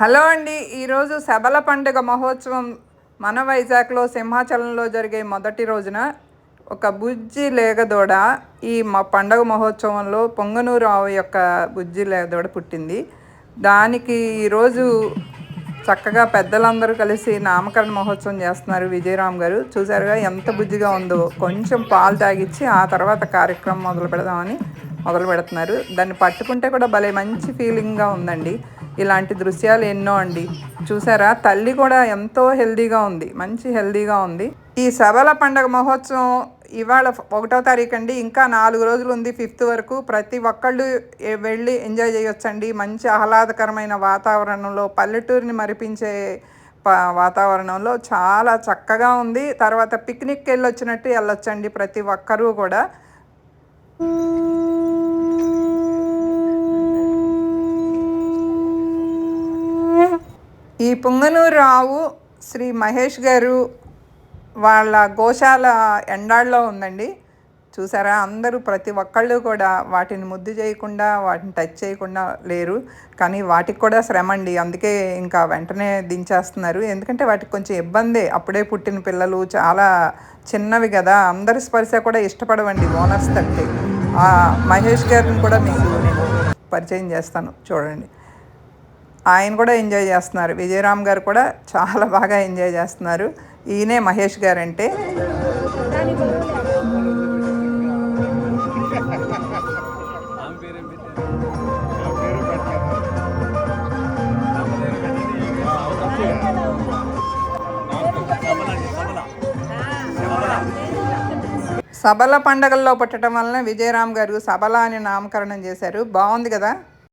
Hello అండి. ఈరోజు శబల పండుగ మహోత్సవం మన వైజాగ్లో సింహాచలంలో జరిగే మొదటి రోజున ఒక బుజ్జి లేగదూడ ఈ పండగ మహోత్సవంలో పొంగనూరు ఆవు యొక్క బుజ్జి లేగదూడ పుట్టింది. దానికి ఈరోజు చక్కగా పెద్దలందరూ కలిసి నామకరణ మహోత్సవం చేస్తున్నారు. విజయరామ్ గారు చూసారుగా ఎంత బుజ్జిగా ఉందో. కొంచెం పాలు తాగిచ్చి ఆ తర్వాత కార్యక్రమం మొదలు పెడుతున్నారు. దాన్ని పట్టుకుంటే కూడా భలే మంచి ఫీలింగ్గా ఉందండి. ఇలాంటి దృశ్యాలు ఎన్నో అండి. చూసారా, తల్లి కూడా ఎంతో హెల్దీగా ఉంది, మంచి హెల్దీగా ఉంది. ఈ శబల పండగ మహోత్సవం ఇవాళ 1వ తారీఖు అండి. ఇంకా 4 రోజులు ఉంది, 5th వరకు. ప్రతి ఒక్కళ్ళు వెళ్ళి ఎంజాయ్ చేయొచ్చండి. మంచి ఆహ్లాదకరమైన వాతావరణంలో, పల్లెటూరిని మరిపించే వాతావరణంలో చాలా చక్కగా ఉంది. తర్వాత పిక్నిక్కి వెళ్ళొచ్చినట్టు వెళ్ళొచ్చండి ప్రతి ఒక్కరూ కూడా. ఈ పుంగనూరు ఆవు శ్రీ మహేష్ గారు వాళ్ళ గోశాల ఎండాళ్ళలో ఉందండి. చూసారా, అందరూ ప్రతి ఒక్కళ్ళు కూడా వాటిని ముద్దు చేయకుండా, వాటిని టచ్ చేయకుండా లేరు. కానీ వాటికి కూడా శ్రమ అండి. అందుకే ఇంకా వెంటనే దించేస్తున్నారు. ఎందుకంటే వాటికి కొంచెం ఇబ్బందే. అప్పుడే పుట్టిన పిల్లలు చాలా చిన్నవి కదా, అందరి స్పర్శ కూడా ఇష్టపడవండి ఓనర్స్ తట్టే. మహేష్ గారిని కూడా మీకు నేను పరిచయం చేస్తాను, చూడండి. ఆయన కూడా ఎంజాయ్ చేస్తున్నారు. విజయరామ్ గారు కూడా చాలా బాగా ఎంజాయ్ చేస్తున్నారు. ఈయనే మహేష్ గారు అంటే. సబల పండగల్లో పుట్టడం వలన విజయరామ్ గారు సబల అని నామకరణం చేశారు. బాగుంది కదా.